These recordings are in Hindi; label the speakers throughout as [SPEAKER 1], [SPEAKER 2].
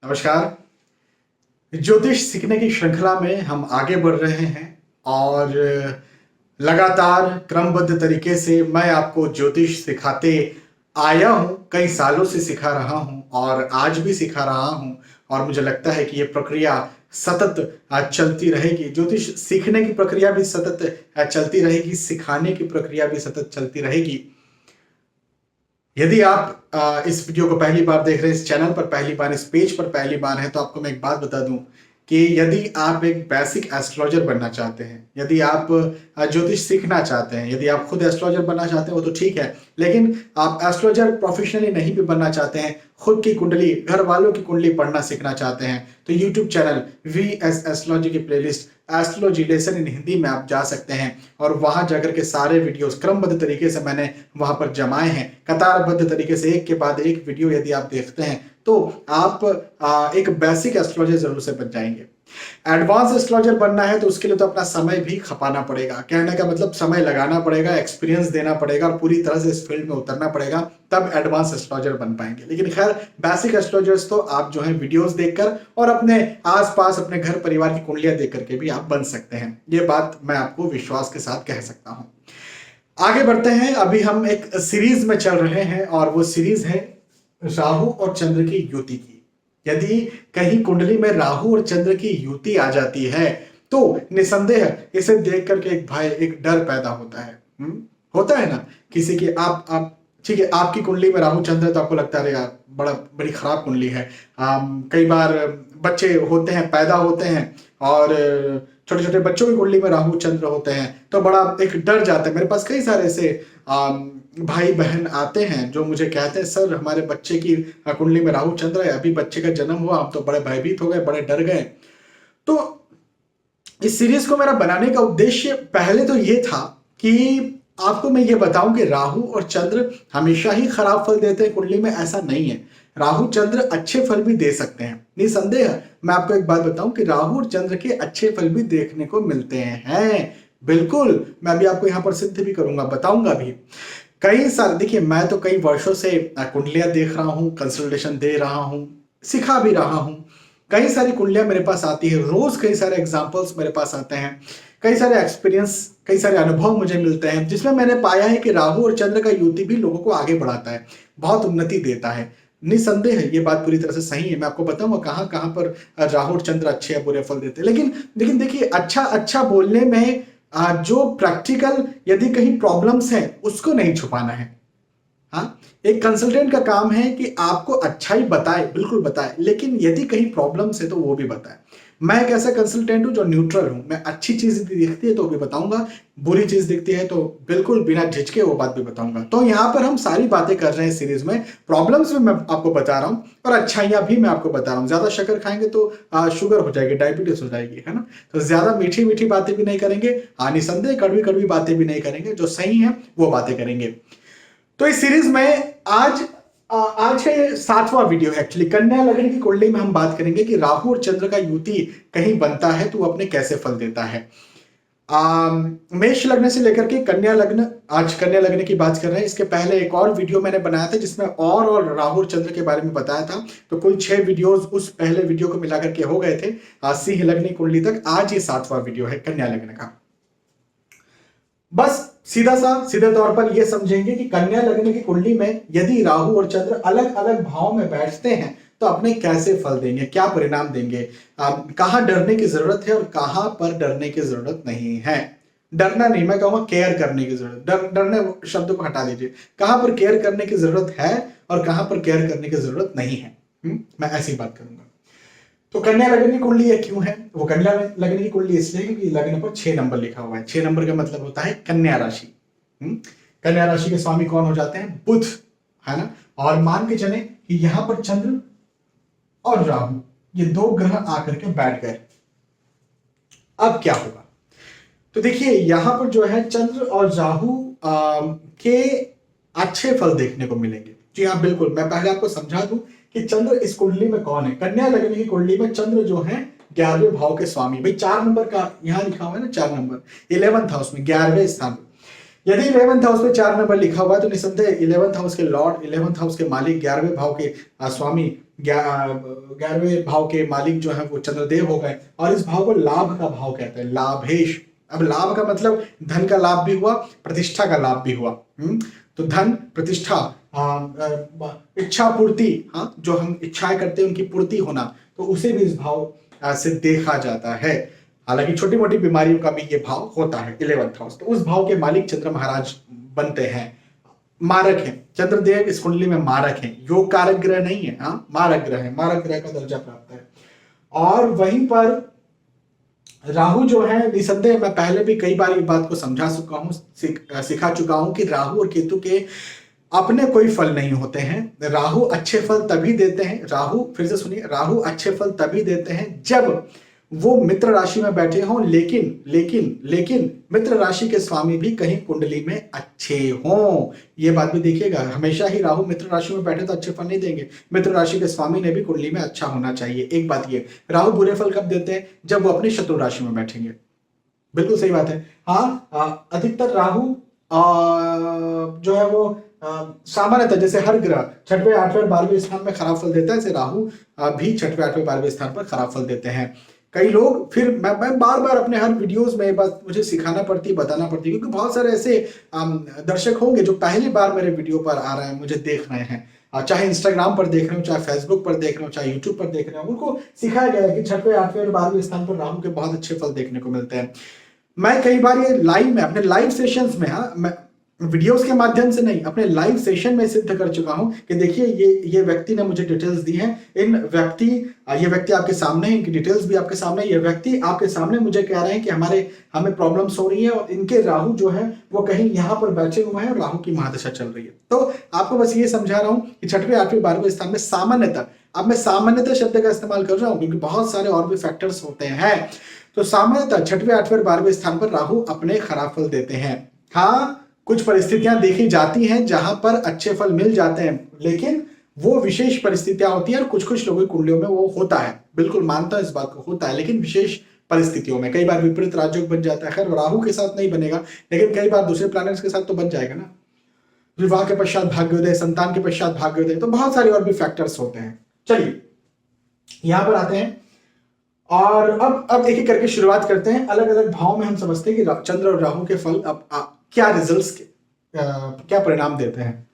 [SPEAKER 1] नमस्कार। ज्योतिष सीखने की श्रृंखला में हम आगे बढ़ रहे हैं और लगातार क्रमबद्ध तरीके से मैं आपको ज्योतिष सिखाते आया हूं, कई सालों से सिखा रहा हूं और आज भी सिखा रहा हूं। और मुझे लगता है कि ये प्रक्रिया सतत चलती रहेगी। ज्योतिष सीखने की प्रक्रिया भी सतत चलती रहेगी, सिखाने की प्रक्रिया भी सतत चलती रहेगी। यदि आप इस वीडियो को पहली बार देख रहे हैं, इस चैनल पर पहली बार, इस पेज पर पहली बार है, तो आपको मैं एक बात बता दूं कि यदि आप एक बेसिक एस्ट्रोलॉजर बनना चाहते हैं, यदि आप ज्योतिष सीखना चाहते हैं, यदि आप खुद एस्ट्रोलॉजर बनना चाहते हैं वो तो ठीक है, लेकिन आप एस्ट्रोलॉजर प्रोफेशनली नहीं भी बनना चाहते हैं, खुद की कुंडली, घर वालों की कुंडली पढ़ना सीखना चाहते हैं, तो यूट्यूब चैनल VS एस्ट्रोलॉजी की playlist astrology lesson in Hindi में आप जा सकते हैं और वहां जाकर के सारे वीडियोस क्रमबद्ध तरीके से मैंने वहां पर जमाए हैं। कतारबद्ध तरीके से एक के बाद एक वीडियो यदि आप देखते हैं तो आप एक बेसिक एस्ट्रोलॉजर जरूर से बन जाएंगे। एडवांस एस्ट्रोलॉजर बनना है तो उसके लिए तो अपना समय भी खपाना पड़ेगा। कहने का मतलब समय लगाना पड़ेगा, एक्सपीरियंस देना पड़ेगा और पूरी तरह से इस फील्ड में उतरना पड़ेगा, तब एडवांस एस्ट्रोलॉजर बन पाएंगे। लेकिन खैर, बेसिक एस्ट्रोलॉजर्स तो आप जो है वीडियोस देखकर और अपने आसपास अपने घर परिवार की कुंडलियां देख करके भी आप बन सकते हैं। ये बात मैं आपको विश्वास के साथ कह सकता हूं। आगे बढ़ते हैं। अभी हम एक सीरीज में चल रहे हैं और वो सीरीज है राहु और चंद्र की युति की। यदि कहीं कुंडली में राहु और चंद्र की युति आ जाती है तो निसंदेह इसे देख करके एक डर पैदा होता है। होता है ना किसी की, आप ठीक है, आपकी कुंडली में राहु चंद्र है तो आपको लगता है यार बड़ी खराब कुंडली है। कई बार बच्चे होते हैं, पैदा होते हैं और छोटे छोटे बच्चों की कुंडली में राहु चंद्र होते हैं तो बड़ा एक डर जाता है। मेरे पास कई सारे ऐसे भाई बहन आते हैं जो मुझे कहते हैं, सर हमारे बच्चे की कुंडली में राहु चंद्र है, अभी बच्चे का जन्म हुआ, हम तो बड़े भयभीत हो गए, बड़े डर गए। तो इस सीरीज को मेरा बनाने का उद्देश्य पहले तो ये था कि आपको मैं ये बताऊं कि राहु और चंद्र हमेशा ही खराब फल देते हैं कुंडली में, ऐसा नहीं है। राहु चंद्र अच्छे फल भी दे सकते हैं, निसंदेह। मैं आपको एक बात बताऊं कि राहु और चंद्र के अच्छे फल भी देखने को मिलते हैं। बिल्कुल, मैं अभी आपको यहां पर सिद्ध भी करूंगा, बताऊंगा भी। कई साल, देखिए मैं तो कई वर्षों से कुंडलियां देख रहा हूं, कंसल्टेशन दे रहा हूं, सिखा भी रहा हूं। कई सारी कुंडलियां मेरे पास आती है, रोज कई सारे एग्जाम्पल्स मेरे पास आते हैं, कई सारे एक्सपीरियंस, कई सारे अनुभव मुझे मिलते हैं जिसमें मैंने पाया है कि राहु और चंद्र का युति भी लोगों को आगे बढ़ाता है, बहुत उन्नति देता है। निसंदेह है, ये बात पूरी तरह से सही है। मैं आपको बताऊंगा कहां कहां पर राहु और चंद्र अच्छे या बुरे फल देते हैं। लेकिन देखिए, अच्छा बोलने में जो प्रैक्टिकल यदि कहीं प्रॉब्लम्स हैं उसको नहीं छुपाना है। हाँ, एक कंसल्टेंट का काम है कि आपको अच्छाई बताए, बिल्कुल बताए, लेकिन यदि कहीं प्रॉब्लम्स है तो वो भी बताए। मैं एक ऐसा कंसल्टेंट हूं जो न्यूट्रल हूं। मैं अच्छी चीज दिखती है तो भी बताऊंगा, बुरी चीज दिखती है तो बिल्कुल बिना झिझके वो बात भी बताऊंगा। तो यहां पर हम सारी बातें कर रहे हैं सीरीज में। प्रॉब्लम्स भी मैं आपको बता रहा हूं और अच्छाइयां भी मैं आपको बता रहा हूं। ज्यादा शक्कर खाएंगे तो शुगर हो जाएगी, डायबिटीज हो जाएगी, है ना। तो ज्यादा मीठी मीठी बातें भी नहीं करेंगे, निसंदेह कड़वी कड़वी बातें भी नहीं करेंगे, जो सही है वो बातें करेंगे। तो इस सीरीज में आज का ये 7वां वीडियो है। एक्चुअली कन्या लग्न की कुंडली में हम बात करेंगे कि राहु और चंद्र का युति कहीं बनता है तो वो अपने कैसे फल देता है। मेष लग्न से लेकर के कन्या लग्न, आज कन्या लग्न की बात कर रहे हैं। इसके पहले एक और वीडियो मैंने बनाया था जिसमें और राहु और चंद्र के बारे में बताया था। तो कुल 6 वीडियोस उस पहले वीडियो को मिलाकर के हो गए थे सिंह लग्न की कुंडली तक। आज ये 7वां वीडियो है कन्या लग्न का। बस सीधे तौर पर यह समझेंगे कि कन्या लग्न की कुंडली में यदि राहु और चंद्र अलग अलग भाव में बैठते हैं तो अपने कैसे फल देंगे, क्या परिणाम देंगे, कहां डरने की जरूरत है और कहां पर डरने की जरूरत नहीं है। डरना नहीं, मैं कहूंगा केयर करने की जरूरत। डरने शब्द को हटा दीजिए। कहां पर केयर करने की जरूरत है और कहां पर केयर करने की जरूरत नहीं है। मैं ऐसी बात करूंगा। तो कन्या लग्न की कुंडली ये क्यों है? वो कन्या लग्न की कुंडली इसलिए क्योंकि लग्न पर 6 नंबर लिखा हुआ है। 6 नंबर का मतलब होता है कन्या राशि। कन्या राशि के स्वामी कौन हो जाते हैं? बुध, है ना। और मान के चले कि यहां पर चंद्र और राहु, ये 2 ग्रह आकर के बैठ गए। अब क्या होगा? तो देखिए, यहां पर जो है चंद्र और राहु के अच्छे फल देखने को मिलेंगे। जी हाँ, बिल्कुल। मैं पहले आपको समझा दूं कि चंद्र इस कुंडली में कौन है। कन्या लग्न की कुंडली में चंद्र जो है 11वें भाव के स्वामी। भाई 4 नंबर का यहां लिखा हुआ है ना, 4 नंबर 11th हाउस में, 11वें स्थान। यदि 11th हाउस में 4 नंबर लिखा हुआ है तो निसंदेह 11th हाउस के लॉर्ड, 11th हाउस के मालिक, 11वें भाव के स्वामी 11वें भाव के मालिक जो है वो चंद्रदेव हो गए, और इस भाव को लाभ का भाव कहते हैं, लाभेश। अब लाभ का मतलब धन का लाभ भी हुआ, प्रतिष्ठा का लाभ भी हुआ। तो धन, प्रतिष्ठा, इच्छा पूर्ति, हाँ, जो हम इच्छाएं करते हैं उनकी पूर्ति होना, तो उसे भी इस भाव से देखा जाता है। हालांकि छोटी मोटी बीमारियों का भी ये भाव होता है, 11th हाउस। तो उस भाव के मालिक चंद्र महाराज बनते हैं, मारक है। चंद्रदेव इस कुंडली में मारक है, योग कारक ग्रह नहीं है, हाँ, मारक ग्रह है, मारक ग्रह का दर्जा प्राप्त है। और वहीं पर राहु जो है, निसंदेह मैं पहले भी कई बार ये बात को समझा चुका हूं, सिखा चुका हूं कि राहु और केतु के अपने कोई फल नहीं होते हैं। राहु अच्छे फल तभी देते हैं, राहु, फिर से सुनिए, राहु अच्छे फल तभी देते हैं जब वो मित्र राशि में बैठे हों, लेकिन मित्र राशि के स्वामी भी कहीं कुंडली में अच्छे हों। ये बात भी देखिएगा, हमेशा ही राहु मित्र राशि में बैठे तो अच्छे फल नहीं देंगे, मित्र राशि के स्वामी ने भी कुंडली में अच्छा होना चाहिए। एक बात ये, राहु बुरे फल कब देते हैं? जब वो अपनी शत्रु राशि में बैठेंगे। बिल्कुल सही बात है। हाँ, अधिकतर राहु जो है वो सामान्यतः जैसे हर ग्रह 6वें, 8वें, 12वें स्थान में खराब फल देता है, ऐसे राहु भी 6वें, 8वें, 12वें स्थान पर खराब फल देते हैं। कई लोग, फिर मैं बार बार अपने हर वीडियोस में बात मुझे सिखाना पड़ती है, बताना पड़ती है, क्योंकि बहुत सारे ऐसे दर्शक होंगे जो पहली बार मेरे वीडियो पर आ रहे हैं, मुझे देख रहे हैं, चाहे इंस्टाग्राम पर देख रहे हो, चाहे फेसबुक पर देख रहे हो, चाहे यूट्यूब पर देख रहे हो, उनको सिखाया गया है कि 6वें, 8वें और 12वें स्थान पर राहु के बहुत अच्छे फल देखने को मिलते हैं। मैं कई बार ये लाइव में, अपने लाइव सेशंस में, हाँ, मैं वीडियोस के माध्यम से नहीं, अपने लाइव सेशन में सिद्ध कर चुका हूं कि देखिए ये व्यक्ति ने मुझे डिटेल्स दी हैं, ये व्यक्ति आपके सामने है, इनकी डिटेल्स भी आपके सामने, ये व्यक्ति आपके सामने मुझे कह रहे हैं कि हमें प्रॉब्लम्स हो रही है और इनके राहु जो है वो कहीं यहाँ पर बैठे हुए हैं और राहु की महादशा चल रही है। तो आपको बस ये समझा रहा हूं कि 6वें, 8वें, 12वें स्थान में सामान्यतः, अब मैं सामान्यतः शब्द का इस्तेमाल कर रहा हूं क्योंकि बहुत सारे और भी फैक्टर्स होते हैं, तो सामान्यतः 6वें, 8वें और 12वें स्थान पर राहु अपने खराब फल देते हैं। हाँ, कुछ परिस्थितियां देखी जाती हैं जहां पर अच्छे फल मिल जाते हैं, लेकिन वो विशेष परिस्थितियां होती हैं और कुछ लोगों की कुंडलियों में वो होता है, बिल्कुल मानता हूं इस बात को, होता है, लेकिन विशेष परिस्थितियों में। कई बार विपरीत राजयोग बन जाता है, खैर राहु के साथ नहीं बनेगा, लेकिन कई बार दूसरे प्लैनेट्स के साथ तो बन जाएगा ना। विवाह के पश्चात भाग्योदय, संतान के पश्चात भाग्योदय, तो बहुत सारे और भी फैक्टर्स होते हैं। चलिए यहां पर आते हैं और अब एक एक करके शुरुआत करते हैं। अलग अलग भाव में हम समझते हैं कि चंद्र और राहु के फल अब क्या रिजल्ट्स क्या परिणाम देते हैं।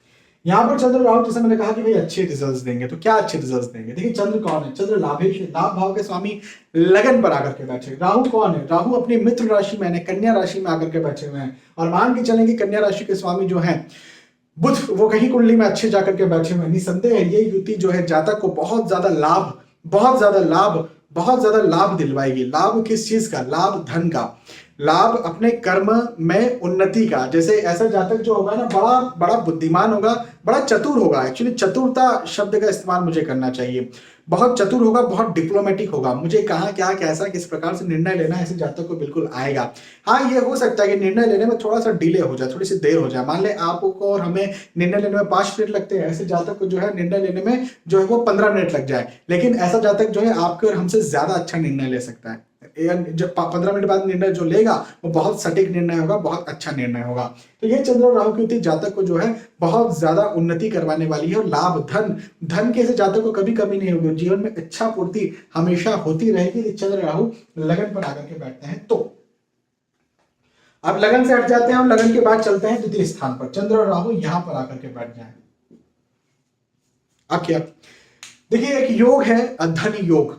[SPEAKER 1] यहां पर चंद्र राहु, जैसे मैंने कहा कि भाई अच्छे रिजल्ट्स देंगे, तो क्या अच्छे रिजल्ट्स देंगे? देखिए चंद्र कौन है? चंद्र लाभेश, लाभ भाव के स्वामी लगन पर आकर के बैठे। राहु कौन है? राहु अपनी मित्र राशि में, कन्या राशि में आकर के बैठे हुए हैं, और मान के चलें कि कन्या राशि के स्वामी जो है बुध, वो कहीं कुंडली में अच्छे जाकर के बैठे हुए हैं। निसंदेह ये युति जो है जातक को बहुत ज्यादा लाभ दिलवाएगी। लाभ किस चीज का? लाभ धन का, लाभ अपने कर्म में उन्नति का। जैसे ऐसा जातक जो होगा ना, बड़ा बुद्धिमान होगा, बड़ा चतुर होगा। एक्चुअली चतुरता शब्द का इस्तेमाल मुझे करना चाहिए। बहुत चतुर होगा, बहुत डिप्लोमेटिक होगा, मुझे कहाँ क्या कैसा किस प्रकार से निर्णय लेना है, ऐसे जातक को बिल्कुल आएगा। हाँ, ये हो सकता है कि निर्णय लेने में थोड़ा सा डिले हो जाए, थोड़ी सी देर हो जाए। मान ले आपको और हमें निर्णय लेने में 5 मिनट लगते हैं, ऐसे जातक को जो है निर्णय लेने में जो है वो 15 मिनट लग जाए, लेकिन ऐसा जातक जो है आपके और हमसे ज्यादा अच्छा निर्णय ले सकता है। जब 15 मिनट बाद निर्णय जो लेगा वो बहुत सटीक निर्णय होगा, बहुत अच्छा निर्णय होगा। तो ये चंद्र और राहु की युति जातक को जो है बहुत ज्यादा उन्नति करवाने वाली है, और लाभ धन के से जातक को कभी कमी नहीं होगी, जीवन में इच्छा पूर्ति हमेशा होती रहेगी। चंद्र राहु लगन पर आकर के बैठते हैं। तो अब लगन से हट जाते हैं और लगन के बाद चलते हैं द्वितीय स्थान पर। चंद्र और राहु यहां पर आकर के बैठ जाए। अब क्या देखिए, एक योग है धन योग।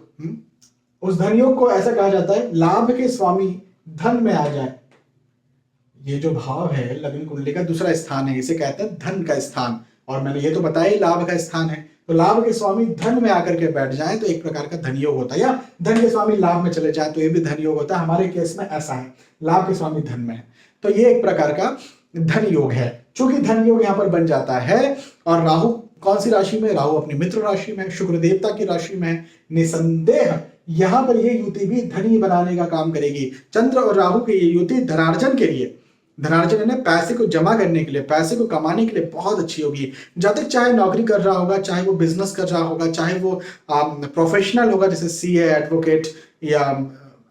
[SPEAKER 1] उस धन योग को ऐसा कहा जाता है, लाभ के स्वामी धन में आ जाए। ये जो भाव है लग्न कुंडली का दूसरा स्थान है, इसे कहते हैं धन का स्थान, और मैंने ये तो बताया ही लाभ का स्थान है। तो लाभ के स्वामी धन में आकर के बैठ जाए तो एक प्रकार का धन योग होता है, या धन के स्वामी लाभ में चले जाए तो ये भी धन योग होता है। हमारे केस में ऐसा है, लाभ के स्वामी धन में है, तो ये एक प्रकार का धन योग है। चूंकि धन योग यहाँ पर बन जाता है, और राहु कौन सी राशि में? राहु अपनी मित्र राशि में, शुक्र देवता की राशि में। निसंदेह यहां पर ये युति भी धनी बनाने का काम करेगी। चंद्र और राहु की ये युति धनार्जन के लिए, धनार्जन यानी पैसे को जमा करने के लिए, पैसे को कमाने के लिए बहुत अच्छी होगी। जब तक चाहे नौकरी कर रहा होगा, चाहे वो बिजनेस कर रहा होगा, चाहे वो प्रोफेशनल होगा जैसे सीए, एडवोकेट या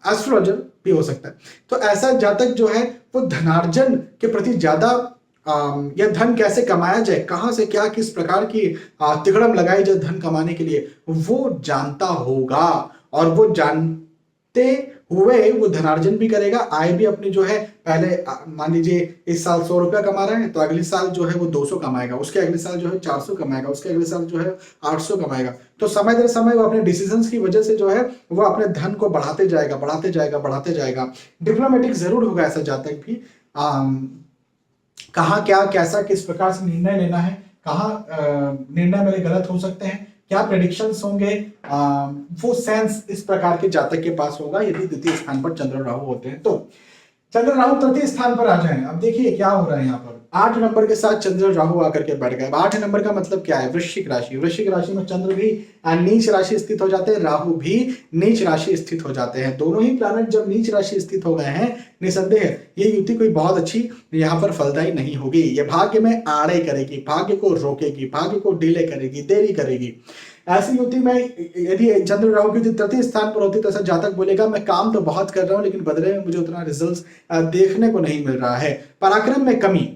[SPEAKER 1] एस्ट्रोलॉजर भी हो सकता है, तो ऐसा जातक जो है वो धनार्जन के प्रति ज्यादा यह धन कैसे कमाया जाए, कहां से क्या किस प्रकार की तिकड़म लगाई जाए धन कमाने के लिए, वो जानता होगा। और वो जानते हुए वो धनार्जन भी करेगा, आय भी अपनी जो है पहले मान लीजिए इस साल 100 रुपया कमा रहा है तो अगले साल जो है वो 200 कमाएगा, उसके अगले साल जो है 400 कमाएगा, उसके अगले साल जो है 800 कमाएगा। तो समय दर समय वो अपने डिसीजंस की वजह से जो है वो अपने धन को बढ़ाते जाएगा बढ़ाते जाएगा बढ़ाते जाएगा। डिप्लोमेटिक जरूर होगा ऐसा जातक भी, कहाँ क्या कैसा किस प्रकार से निर्णय लेना है, कहाँ निर्णय मेरे गलत हो सकते हैं, क्या प्रेडिक्शंस होंगे, वो सेंस इस प्रकार के जातक के पास होगा यदि द्वितीय स्थान पर चंद्र राहु होते हैं तो। चंद्र राहु तृतीय स्थान पर आ जाए। अब देखिए क्या हो रहा है यहाँ पर, 8 नंबर के साथ चंद्र राहु आकर के बैठ गए। 8 नंबर का मतलब क्या है, वृश्चिक राशि। वृश्चिक राशि में चंद्र भी नीच राशि स्थित हो जाते हैं, राहु भी नीच राशि स्थित हो जाते हैं। दोनों ही प्लैनेट जब नीच राशि स्थित हो गए हैं, निसंदेह ये युति कोई बहुत अच्छी यहाँ पर फलदायी नहीं होगी। ये भाग्य में आड़े करेगी, भाग्य को रोकेगी, भाग्य को डिले करेगी, देरी करेगी। ऐसी युति में यदि चंद्र राहु की तृतीय स्थान पर होती तो ऐसा जातक बोलेगा मैं काम तो बहुत कर रहा हूं लेकिन बदले में मुझे उतना रिजल्ट्स देखने को नहीं मिल रहा है, पराक्रम में कमी।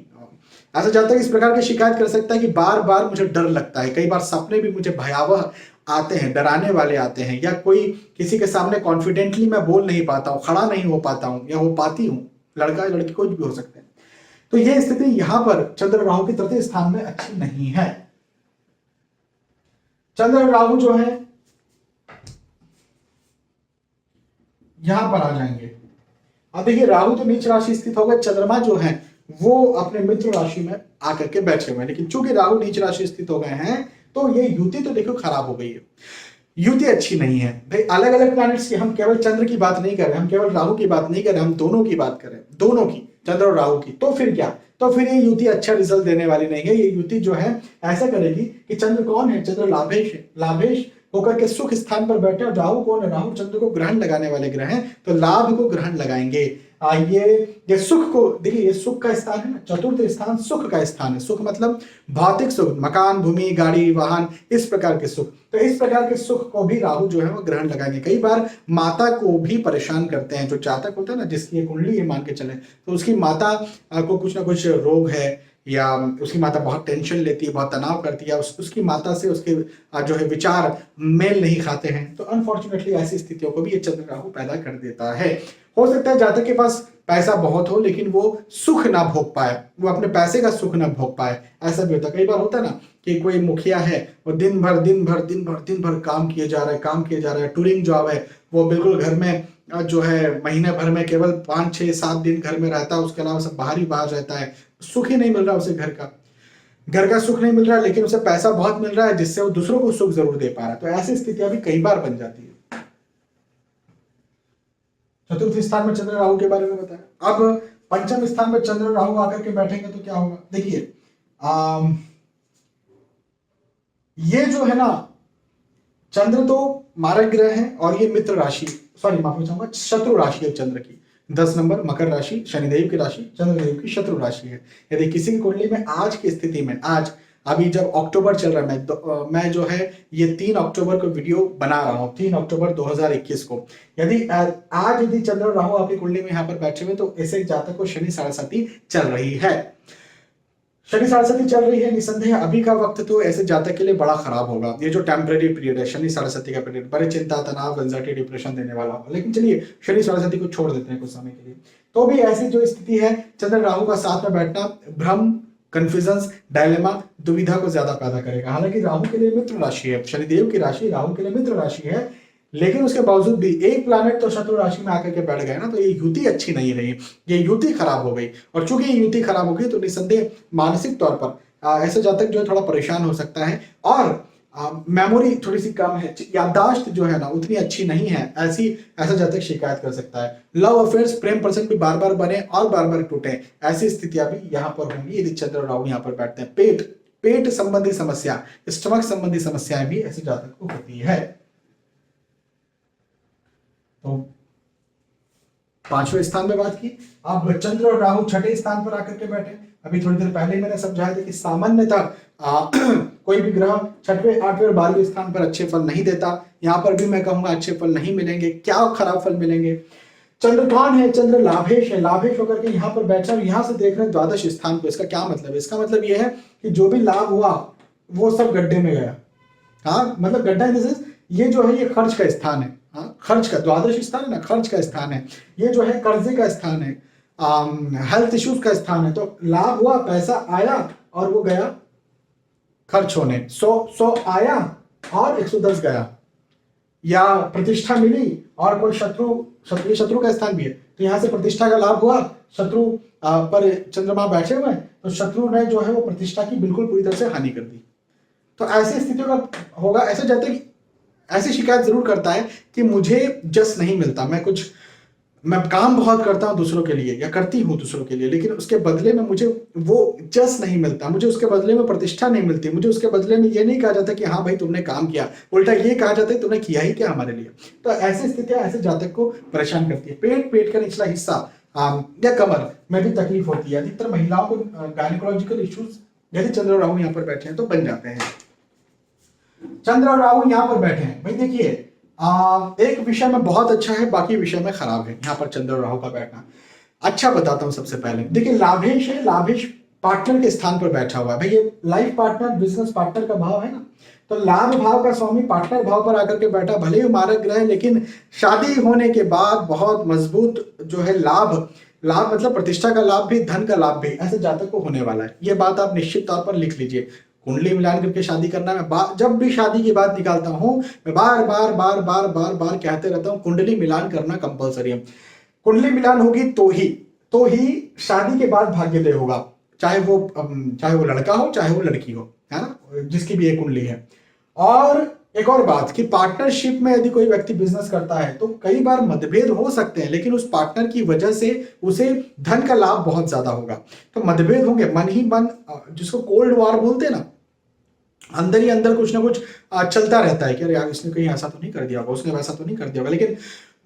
[SPEAKER 1] ऐसा जातक इस प्रकार की शिकायत कर सकता है कि बार बार मुझे डर लगता है, कई बार सपने भी मुझे भयावह आते हैं, डराने वाले आते हैं, या कोई किसी के सामने कॉन्फिडेंटली मैं बोल नहीं पाता हूँ, खड़ा नहीं हो पाता हूँ या हो पाती हूँ, लड़का लड़की कोई भी हो सकते हैं। तो यह स्थिति यहां पर चंद्र राहु की तृतीय स्थान में अच्छी नहीं है। चंद्र राहु जो है यहां पर आ जाएंगे। अब देखिए राहु तो नीच राशि स्थित होगा, चंद्रमा जो है वो अपने मित्र राशि में आकर के बैठे हुए हैं, लेकिन चूंकि राहु नीच राशि स्थित हो गए हैं तो ये युति तो देखो खराब हो गई है, युति अच्छी नहीं है। भाई अलग अलग प्लैनेट्स की, हम केवल चंद्र की बात नहीं कर रहे, हम केवल राहु की बात नहीं कर रहे, हम दोनों की बात कर रहे हैं, दोनों की, चंद्र और राहु की। तो फिर क्या, तो फिर ये युति अच्छा रिजल्ट देने वाली नहीं है। ये युति जो है ऐसा करेगी कि चंद्र कौन है, चंद्र लाभेश है, लाभेश होकर के सुख स्थान पर बैठे। और राहु कौन है, राहु चंद्र को ग्रहण लगाने वाले ग्रह हैं, तो लाभ को ग्रहण लगाएंगे। ये सुख को देखिए, ये सुख का स्थान है ना, चतुर्थ स्थान सुख का स्थान है। सुख मतलब भौतिक सुख, मकान, भूमि, गाड़ी, वाहन, इस प्रकार के सुख। तो इस प्रकार के सुख को भी राहु जो है वो ग्रहण लगाएंगे। कई बार माता को भी परेशान करते हैं, जो जातक होता है ना जिसकी ये कुंडली ये मान के चले तो उसकी माता को कुछ ना कुछ रोग है, या उसकी माता बहुत टेंशन लेती है, बहुत तनाव करती है, उसकी माता से उसके जो है विचार मेल नहीं खाते हैं, तो अनफॉर्चुनेटली ऐसी स्थितियों को भी ये चंद्र राहु पैदा कर देता है। हो सकता है जातक के पास पैसा बहुत हो लेकिन वो सुख ना भोग पाए, वो अपने पैसे का सुख ना भोग पाए, ऐसा भी होता है। कई बार होता है ना कि कोई मुखिया है, वो दिन भर काम किए जा रहा है, टूरिंग जॉब है, वो बिल्कुल घर में जो है महीने भर में केवल 5, 6, 7 दिन घर में रहता है, उसके अलावा सब बाहर रहता है, सुख ही नहीं मिल रहा उसे, घर का सुख नहीं मिल रहा है, लेकिन उसे पैसा बहुत मिल रहा है जिससे वो दूसरों को सुख जरूर दे पा रहा है। तो ऐसी स्थितियां भी कई बार बन जाती है। चतुर्थ स्थान में चंद्र राहु के बारे में बताया। अब पंचम स्थान में चंद्र राहु आकर के बैठेंगे तो क्या होगा, देखिए ये जो है ना, चंद्र तो मारक ग्रह है और ये मित्र राशि, सॉरी माफी चाहूंगा, शत्रु राशि है चंद्र की। 10 नंबर मकर राशि, शनिदेव की राशि, चंद्रदेव की शत्रु राशि है। यदि किसी की कुंडली में आज की स्थिति में, आज अभी जब अक्टूबर चल रहा है, मैं जो है ये 3 अक्टूबर को वीडियो बना रहा हूँ, 3 अक्टूबर 2021 को, यदि चंद्र राहु आपकी कुंडली में यहाँ पर बैठे हुए तो ऐसे जातक को शनि साढ़ेसाती चल रही है। शनि साढ़ेसाती चल रही है, निसंदेह अभी का वक्त तो ऐसे जातक के लिए बड़ा खराब होगा। ये जो टेम्परेरी पीरियड है, शनि साढ़ेसाती का पीरियड, बड़े चिंता, तनाव, एंजाइटी, डिप्रेशन देने वाला होगा। लेकिन चलिए शनि साढ़ेसाती को छोड़ देते हैं कुछ समय के लिए। तो भी ऐसी जो स्थिति है, चंद्र राहु का साथ में बैठना भ्रम, कंफ्यूजन, डायलेमा, दुविधा को ज्यादा पैदा करेगा। हालांकि राहु के लिए मित्र राशि है, शनिदेव की राशि राहु के लिए मित्र राशि है, लेकिन उसके बावजूद भी एक प्लैनेट तो शत्रु राशि में आकर के बैठ गए ना, तो ये युति अच्छी नहीं रही, ये युति खराब हो गई। और चूंकि ये युति खराब हो गई तो निसंदेह मानसिक तौर पर ऐसे जातक जो है थोड़ा परेशान हो सकता है, और मेमोरी थोड़ी सी कम है, याददाश्त जो है ना उतनी अच्छी नहीं है, ऐसा जातक शिकायत कर सकता है। लव अफेयर्स, प्रेम प्रसंग भी बार बार बने और बार बार टूटे, ऐसी स्थितियां भी यहाँ पर होंगी यदि चंद्र राहु यहाँ पर बैठते हैं। पेट संबंधी समस्या, स्टमक संबंधी समस्याएं भी ऐसे जातक को होती है। तो 5वें स्थान में बात की। अब चंद्र और राहु छठे स्थान पर आकर के बैठे। अभी थोड़ी देर पहले मैंने समझाया था कि सामान्यतः कोई भी ग्रह 6वें, 8वें और 12वें स्थान पर अच्छे फल नहीं देता। यहां पर भी मैं कहूंगा अच्छे फल नहीं मिलेंगे। क्या खराब फल मिलेंगे, चंद्र कौन है? चंद्र लाभेश है। लाभेश होकर के यहाँ पर बैठा और यहाँ से देख रहे हैं द्वादश स्थान को। इसका क्या मतलब है? इसका मतलब यह है कि जो भी लाभ हुआ वो सब गड्ढे में गया। हाँ, मतलब गड्ढा इन द सेंस ये जो है ये खर्च का स्थान है। हाँ, खर्च का, द्वादश स्थान है ना, खर्च का स्थान है। ये जो है कर्जे का स्थान है, हेल्थ इश्यूज का स्थान है। तो लाभ हुआ, पैसा आया और वो गया खर्च होने। 100 आया और 110 गया। या प्रतिष्ठा मिली और कोई शत्रु का स्थान भी है, तो यहाँ से प्रतिष्ठा का लाभ हुआ, शत्रु पर चंद्रमा बैठे हुए हैं, तो शत्रु ने जो है वो प्रतिष्ठा की बिल्कुल पूरी तरह से हानि कर दी। तो ऐसी स्थितियों का होगा। ऐसे जाते कि ऐसी शिकायत जरूर करता है कि मुझे जस नहीं मिलता, मैं काम बहुत करता हूं दूसरों के लिए या करती हूं दूसरों के लिए, लेकिन उसके बदले में मुझे वो जस नहीं मिलता, मुझे उसके बदले में प्रतिष्ठा नहीं मिलती, मुझे उसके बदले में ये नहीं कहा जाता कि हाँ भाई तुमने काम किया, उल्टा ये कहा जाता है तुमने किया ही क्या हमारे लिए। तो ऐसी स्थितियां ऐसे जातक को परेशान करती है। पेट का निचला हिस्सा या कमर में भी तकलीफ होती है। अधिकतर महिलाओं को गायनिकोलॉजिकल इश्यूज यदि चंद्र और राहु यहाँ पर बैठे हैं तो बन जाते हैं। चंद्र और राहु यहाँ पर बैठे हैं, भाई देखिए एक विषय में बहुत अच्छा है, बाकी विषय में खराब है। यहाँ पर चंद्र और राहु का बैठना अच्छा बताता हूं। सबसे पहले देखिए लाभेश है, लाभेश पार्टनर के स्थान पर बैठा हुआ है। भाई ये लाइफ पार्टनर, बिजनेस पार्टनर का भाव है ना, तो लाभ भाव का स्वामी पार्टनर भाव पर आकर के बैठा, भले ही मारक ग्रह है, लेकिन शादी होने के बाद बहुत मजबूत जो है लाभ मतलब प्रतिष्ठा का लाभ भी, धन का लाभ भी ऐसे जातक को होने वाला है। ये बात आप निश्चित तौर पर लिख लीजिए। कुंडली मिलान करके शादी करना, मैं जब भी शादी की बात निकालता हूं मैं बार बार कहते रहता हूं कुंडली मिलान करना कंपलसरी है। कुंडली मिलान होगी तो ही शादी के बाद भाग्योदय होगा, चाहे वो लड़का हो चाहे वो लड़की हो, है ना, जिसकी भी एक कुंडली है। और एक और बात कि पार्टनरशिप में यदि कोई व्यक्ति बिजनेस करता है तो कई बार मतभेद हो सकते हैं, लेकिन उस पार्टनर की वजह से उसे धन का लाभ बहुत ज्यादा होगा। तो मतभेद होंगे, मन ही मन, जिसको कोल्ड वॉर बोलते हैं ना, अंदर ही अंदर कुछ ना कुछ चलता रहता है कि अरे यार इसने कहीं ऐसा तो नहीं कर दिया होगा, उसने वैसा तो नहीं कर दिया होगा, लेकिन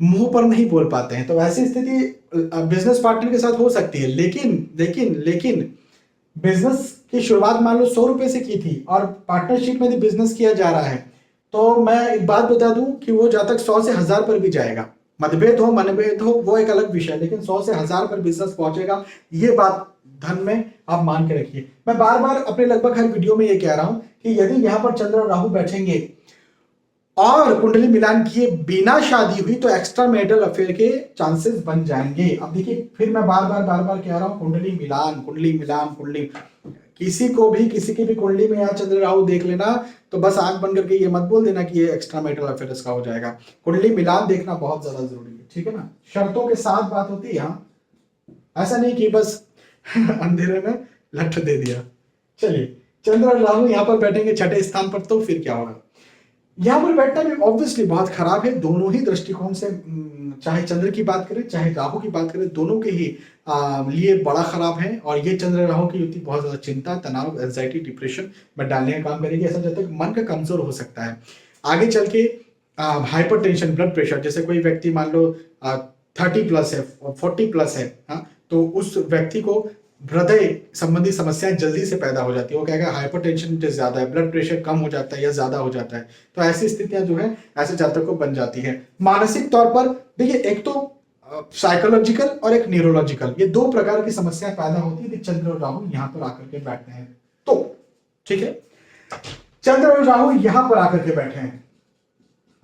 [SPEAKER 1] मुंह पर नहीं बोल पाते हैं। तो ऐसी स्थिति बिजनेस पार्टनर के साथ हो सकती है। लेकिन बिजनेस की शुरुआत मान लो 100 रुपए से की थी और पार्टनरशिप में बिजनेस किया जा रहा है, तो मैं एक बात बता दूं कि वो जातक 100 से 1000 पर भी जाएगा। मतभेद हो मनभेद हो वो एक अलग विषय है, लेकिन 100 से 1000 पर बिजनेस पहुंचेगा। ये बात धन में आप मान के रखिए। मैं बार बार अपने लगभग हर वीडियो में ये कह रहा हूं कि यदि यहां पर चंद्र और राहु बैठेंगे और कुंडली मिलान किए बिना शादी हुई तो एक्स्ट्रा मैरिटल अफेयर के चांसेस बन जाएंगे। अब देखिए फिर मैं बार बार कह रहा हूं कुंडली मिलान किसी की भी कुंडली में यहाँ चंद्र राहु देख लेना तो बस आंख बंद करके ये मत बोल देना कि ये एक्स्ट्रा मैरिटल अफेयर इसका हो जाएगा। कुंडली मिलान देखना बहुत ज्यादा जरूरी है, ठीक है ना, शर्तों के साथ बात होती है यहाँ, ऐसा नहीं कि बस अंधेरे में लठ दे दिया। चलिए चंद्र और राहु यहाँ पर बैठेंगे छठे स्थान पर, तो फिर क्या होगा? यहाँ पर बैठना भी ऑब्वियसली बहुत खराब है दोनों ही दृष्टिकोण से। चाहे चंद्र की बात करें चाहे राहु की बात करें, दोनों के ही लिए बड़ा खराब है। और ये चंद्र राहु की युति बहुत ज्यादा चिंता, तनाव, एंजाइटी, डिप्रेशन में डालने का काम करेगी। ऐसा जब तक मन का कमजोर हो सकता है आगे चल के। हाइपरटेंशन, ब्लड प्रेशर, जैसे कोई व्यक्ति मान लो 30 प्लस है, 40 प्लस है, हाँ, तो उस व्यक्ति को हृदय संबंधी समस्याएं जल्दी से पैदा हो जाती है। वो कहेगा हाइपरटेंशन ज्यादा है, ब्लड प्रेशर कम हो जाता है या ज्यादा हो जाता है। तो ऐसी स्थितियां जो है ऐसे जातक को बन जाती है। मानसिक तौर पर देखिए, एक तो साइकोलॉजिकल और एक न्यूरोलॉजिकल, ये दो प्रकार की समस्याएं पैदा होती है चंद्र और राहु यहाँ पर आकर के बैठते हैं तो। ठीक है, चंद्र और राहु यहाँ पर आकर के बैठे हैं,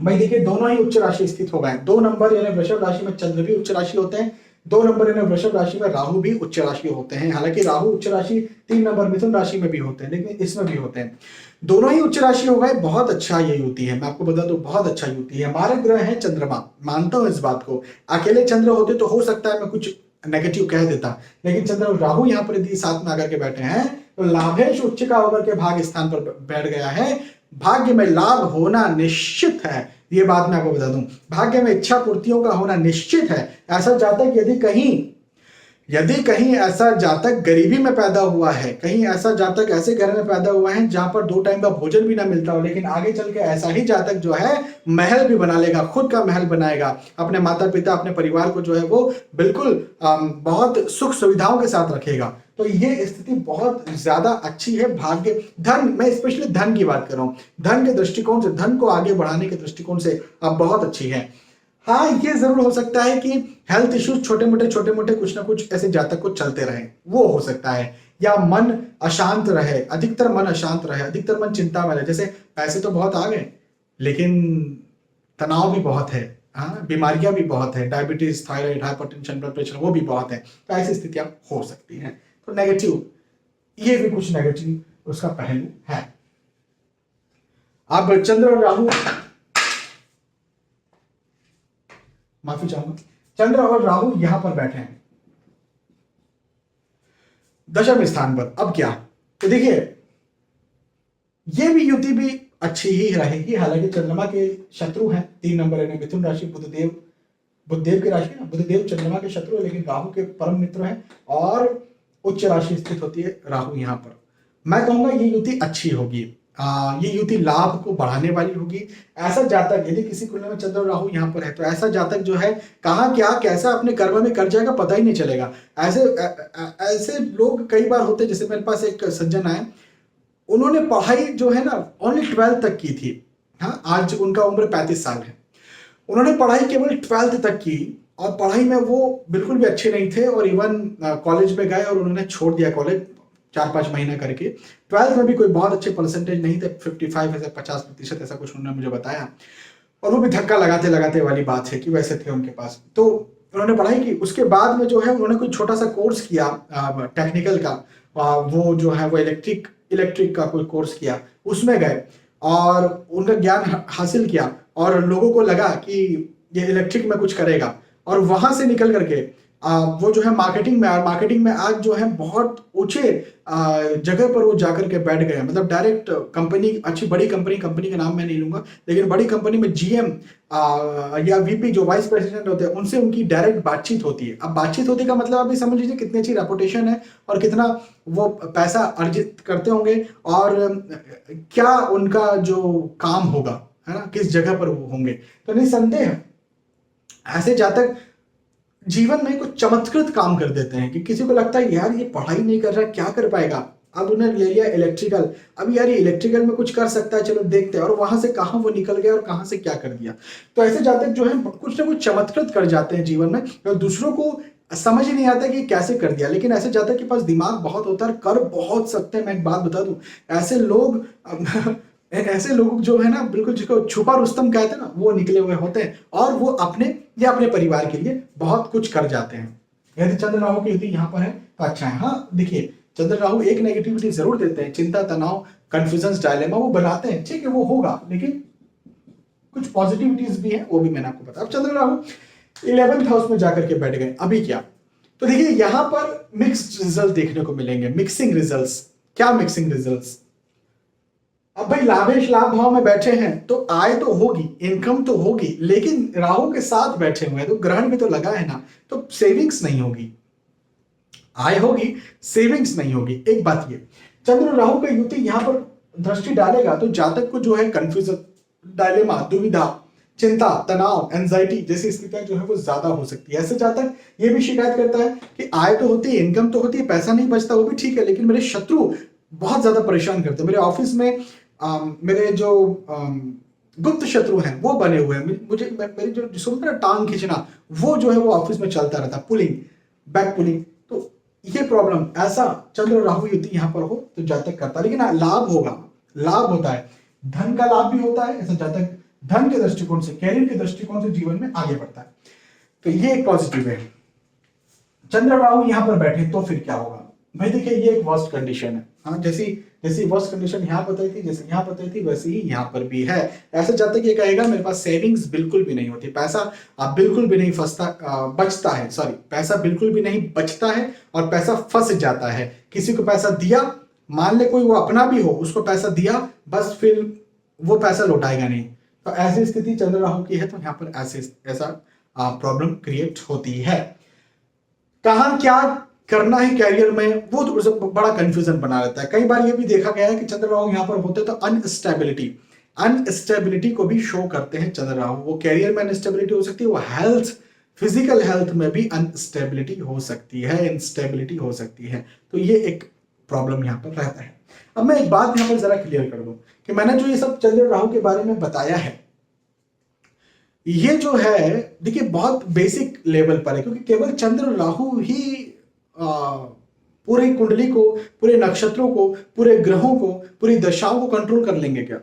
[SPEAKER 1] भाई देखिए दोनों ही उच्च राशि स्थित हो गए। 2 नंबर यानी वृषभ राशि में चंद्र भी उच्च राशि होते हैं, 2 नंबर यानी वृषभ राशि में राहु भी उच्च राशि होते हैं। हालांकि राहु उच्च राशि 3 नंबर मिथुन राशि में भी होते हैं, लेकिन इसमें भी होते हैं। दोनों ही उच्च राशि हो गए, बहुत अच्छा ये युति है, मैं आपको बता दूं बहुत अच्छा युति है। हमारे ग्रह है चंद्रमा, मानता हूं इस बात को। अकेले चंद्र होते तो हो सकता है मैं कुछ नेगेटिव कह देता, लेकिन चंद्र और राहु यहाँ पर यदि साथ में आकर के बैठे हैं तो लाभेश उच्च का होकर के भाग्य स्थान पर बैठ गया है। भाग्य में लाभ होना निश्चित है, ये बात मैं आपको बता दूं। भाग्य में इच्छा पूर्तियों का होना निश्चित है। ऐसा जातक यदि कहीं ऐसा जातक गरीबी में पैदा हुआ है, कहीं ऐसा जातक ऐसे घर में पैदा हुआ है जहां पर 2 टाइम का भोजन भी ना मिलता हो, लेकिन आगे चल के ऐसा ही जातक जो है महल भी बना लेगा, खुद का महल बनाएगा, अपने माता पिता अपने परिवार को जो है वो बिल्कुल बहुत सुख सुविधाओं के साथ रखेगा। तो ये स्थिति बहुत ज्यादा अच्छी है। भाग्य, धन, मैं स्पेशली धन की बात कर रहा हूं, धन के दृष्टिकोण से, धन को आगे बढ़ाने के दृष्टिकोण से अब बहुत अच्छी है। हाँ, ये जरूर हो सकता है कि हेल्थ इश्यूज छोटे मोटे कुछ ना कुछ ऐसे जातक को चलते रहे, वो हो सकता है। या मन अशांत रहे, अधिकतर मन अशांत रहे, अधिकतर मन चिंता में रहे। जैसे पैसे तो बहुत आ गए, लेकिन तनाव भी बहुत है। हाँ, बीमारियां भी बहुत है, diabetes, thyroid, hypertension, blood pressure, वो भी बहुत है। तो ऐसी स्थितियां हो सकती हैं। तो नेगेटिव, ये भी कुछ नेगेटिव उसका पहलू है। अब चंद्र और राहु, माफी चाहूंगा, चंद्र और राहु यहां पर बैठे हैं दशम स्थान पर। अब क्या, तो देखिए ये भी युति भी अच्छी ही रहेगी। हालांकि चंद्रमा के शत्रु हैं, 3 नंबर यानी मिथुन राशि, बुधदेव, बुधदेव की राशि ना, बुधदेव चंद्रमा के शत्रु है, लेकिन राहु के परम मित्र हैं और उच्च राशि स्थित होती है राहु यहाँ पर। मैं कहूंगा ये युति अच्छी होगी। ये युति लाभ को बढ़ाने वाली होगी। ऐसा जातक यदि किसी कुंडली में चंद्र और राहु यहाँ पर है, तो ऐसा जातक जो है कहाँ क्या कैसा अपने कर्म में कर जाएगा पता ही नहीं चलेगा। ऐसे लोग कई बार होते, जैसे मेरे पास एक सज्जन आए, उन्होंने पढ़ाई जो है ना ओनली 12th तक की थी। हाँ, आज उनका उम्र 35 साल है। उन्होंने पढ़ाई केवल 12th तक की और पढ़ाई में वो बिल्कुल भी अच्छे नहीं थे, और इवन कॉलेज में गए और उन्होंने छोड़ दिया कॉलेज 4-5 महीना करके। 12th में भी कोई बहुत अच्छे परसेंटेज नहीं थे, 55 ऐसा 50% ऐसा कुछ उन्होंने मुझे बताया। और वो भी धक्का लगाते लगाते वाली बात है कि वैसे थे उनके पास। तो उन्होंने पढ़ाई की, उसके बाद में जो है उन्होंने कोई छोटा सा कोर्स किया टेक्निकल का। वो जो है वो इलेक्ट्रिक का कोई कोर्स किया, उसमें गए और उनका ज्ञान हासिल किया, और लोगों को लगा कि ये इलेक्ट्रिक में कुछ करेगा, और वहां से निकल करके वो जो है मार्केटिंग में, और मार्केटिंग में आज जो है बहुत ऊंचे जगह पर वो जाकर के बैठ गए। मतलब डायरेक्ट कंपनी, अच्छी बड़ी कंपनी का नाम मैं नहीं लूंगा, लेकिन बड़ी कंपनी में जीएम या वीपी जो वाइस प्रेसिडेंट होते हैं, उनसे उनकी डायरेक्ट बातचीत होती है। अब बातचीत होती का मतलब आप भी समझ लीजिए कितनी अच्छी रेपुटेशन है और कितना वो पैसा अर्जित करते होंगे, और क्या उनका जो काम होगा, है ना, किस जगह पर वो होंगे। तो निसंदेह ऐसे जातक जीवन में कुछ चमत्कृत काम कर देते हैं कि किसी को लगता है यार ये पढ़ाई नहीं कर रहा, क्या कर पाएगा। अब उन्हें ले लिया इलेक्ट्रिकल, अब यार ये इलेक्ट्रिकल में कुछ कर सकता है, चलो देखते हैं, और वहां से कहां वो निकल गया और कहां से क्या कर दिया। तो ऐसे जातक जो है कुछ ना कुछ चमत्कृत कर जाते हैं जीवन में, और दूसरों को समझ ही नहीं आता कि कैसे कर दिया। लेकिन ऐसे जातक के पास दिमाग बहुत होता है, कर बहुत सकते हैं। मैं एक बात बता दूं, ऐसे लोग ऐसे लोग जो है ना, बिल्कुल जिसको छुपा रुस्तम कहते हैं ना, वो निकले हुए होते हैं, और वो अपने या अपने परिवार के लिए बहुत कुछ कर जाते हैं। यदि चंद्र राहु की युति यहाँ पर है तो अच्छा है। हाँ देखिए, चंद्र राहु एक नेगेटिविटी जरूर देते हैं, चिंता, तनाव, कंफ्यूजन, डायलेमा वो बनाते हैं, ठीक है वो होगा, लेकिन कुछ पॉजिटिविटीज भी है, वो भी मैंने आपको बताया। अब चंद्र राहु 11th हाउस में जाकर के बैठ गए, अभी क्या, तो देखिए यहां पर मिक्स्ड रिजल्ट देखने को मिलेंगे, मिक्सिंग रिजल्ट्स। क्या मिक्सिंग रिजल्ट्स? अब भाई लाभेश लाभ भाव में बैठे हैं तो आय तो होगी, इनकम तो होगी, लेकिन राहु के साथ बैठे हुए हैं तो ग्रहण भी तो लगा है ना, तो सेविंग्स नहीं होगी। आय होगी, सेविंग्स नहीं होगी। एक बात ये, चंद्र और राहु का युति यहां पर दृष्टि डालेगा तो जातक को जो है कंफ्यूजन, डायलेमा, दुविधा, चिंता, तनाव, एंजाइटी जैसी स्थितियां जो है वो ज्यादा हो सकती है। ऐसे जातक ये भी शिकायत करता है कि आय तो होती है, इनकम तो होती है, पैसा नहीं बचता, वो भी ठीक है, लेकिन मेरे शत्रु बहुत ज्यादा परेशान करते हैं। मेरे ऑफिस में मेरे जो गुप्त शत्रु हैं वो बने हुए हैं। मुझे मेरी जो सुनते ना टांग खींचना, वो जो है वो ऑफिस में चलता रहता, पुलिंग, बैक पुलिंग। तो ये प्रॉब्लम, ऐसा चंद्र राहु युति यहाँ पर हो तो जातक करता है। लेकिन लाभ होगा, लाभ होता है, धन का लाभ भी होता है। ऐसा जातक धन के दृष्टिकोण से, कैरियर के दृष्टिकोण से जीवन में आगे बढ़ता है। तो ये एक पॉजिटिव है। चंद्र राहु यहां पर बैठे तो फिर क्या होगा भाई? देखिए ये एक वर्स्ट कंडीशन है। हाँ, जैसी जैसी वर्स्ट कंडीशन यहाँ बताई थी, जैसे यहाँ बताई थी, वैसे ही यहाँ पर भी है। ऐसे जातक ये कहेगा मेरे पास सेविंग्स बिल्कुल भी नहीं होती, पैसा बिल्कुल भी नहीं बचता है, सॉरी, पैसा बिल्कुल भी नहीं बचता है, और पैसा फंस जाता है। किसी को पैसा दिया, मान ले कोई वो अपना भी हो, उसको पैसा दिया, बस फिर वो पैसा लौटाएगा नहीं। तो ऐसी स्थिति चंद्र राहु की है, तो यहाँ पर ऐसा प्रॉब्लम क्रिएट होती है। कहां क्या करना है कैरियर में, वो तो बड़ा कंफ्यूजन बना रहता है। कई बार ये भी देखा गया है कि चंद्र राहु यहां पर होते तो अनस्टेबिलिटी को भी शो करते हैं चंद्र राहु। वो कैरियर में अनस्टेबिलिटी हो सकती है, वो हेल्थ, फिजिकल हेल्थ में भी अनस्टेबिलिटी हो सकती है, इंस्टेबिलिटी हो सकती है। तो ये एक प्रॉब्लम यहां पर रहता है। अब मैं एक बात यहां पर जरा क्लियर कर दूं कि मैंने जो ये सब चंद्र राहु के बारे में बताया है, ये जो है देखिए बहुत बेसिक लेवल पर है, क्योंकि केवल चंद्र और राहु ही पूरी कुंडली को, पूरे नक्षत्रों को, पूरे ग्रहों को, पूरी दशाओं को कंट्रोल कर लेंगे क्या?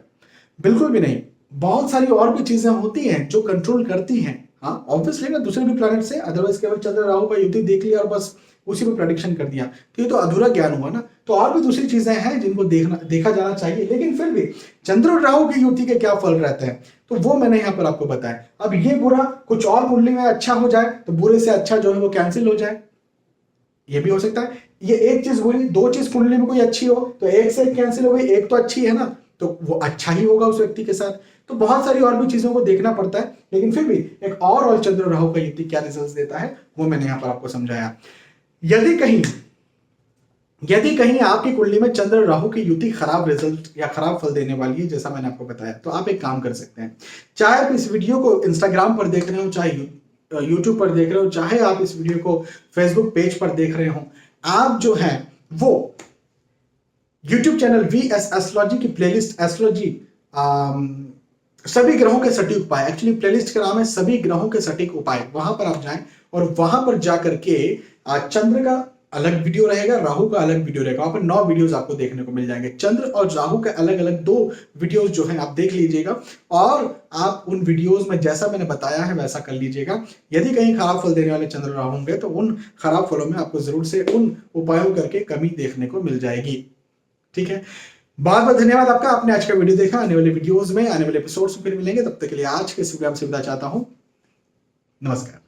[SPEAKER 1] बिल्कुल भी नहीं। बहुत सारी और भी चीजें होती हैं जो कंट्रोल करती हैं। हाँ ऑब्वियसली ना, दूसरे भी प्लैनेट से, अदरवाइज केवल चंद्र राहु का युति देख लिया और बस उसी पे प्रेडिक्शन कर दिया तो ये तो अधूरा ज्ञान हुआ ना। तो और भी दूसरी चीजें हैं जिनको देखा जाना चाहिए, लेकिन फिर भी चंद्र और राहु की युति के क्या फल रहते हैं तो वो मैंने यहाँ पर आपको बताया। अब ये बुरा कुछ और कुंडली में अच्छा हो जाए तो बुरे से अच्छा जो है वो कैंसिल हो जाए, ये भी हो सकता है। ये एक चीज बुरी, दो चीज कुंडली में कोई अच्छी हो तो एक से एक कैंसिल हो गई, एक तो अच्छी है ना तो वो अच्छा ही होगा उस व्यक्ति के साथ। तो बहुत सारी और भी चीजों को देखना पड़ता है, लेकिन फिर भी एक और चंद्र राहु का युति क्या रिजल्ट देता है वो मैंने यहां पर आपको समझाया। यदि कहीं आपकी कुंडली में चंद्र राहु की युति खराब रिजल्ट या खराब फल देने वाली है, जैसा मैंने आपको बताया, तो आप एक काम कर सकते हैं। चाहे आप इस वीडियो को इंस्टाग्राम पर देख रहे हो, चाहे यूट्यूब पर देख रहे हो, चाहे आप इस वीडियो को फेसबुक पेज पर देख रहे हो, आप जो है वो यूट्यूब चैनल VS एस्ट्रोलॉजी की प्लेलिस्ट एस्ट्रोलॉजी सभी ग्रहों के सटीक उपाय, एक्चुअली प्लेलिस्ट का नाम है सभी ग्रहों के सटीक उपाय, वहां पर आप जाएं और वहां पर जाकर के चंद्र का अलग वीडियो रहेगा, राहु का अलग वीडियो रहेगा। वहां पर 9 वीडियोस आपको देखने को मिल जाएंगे। चंद्र और राहु के अलग अलग 2 वीडियोस जो हैं आप देख लीजिएगा और आप उन वीडियोस में जैसा मैंने बताया है वैसा कर लीजिएगा। यदि कहीं खराब फल देने वाले चंद्र राहु होंगे तो उन खराब फलों में आपको जरूर से उन उपायों करके कमी देखने को मिल जाएगी। ठीक है, बहुत बहुत धन्यवाद आपका, आपने आज का वीडियो देखा। आने वाले वीडियोस में, आने वाले एपिसोड्स में फिर मिलेंगे, तब तक के लिए आज के इस वीडियो से विदा चाहता हूं। नमस्कार।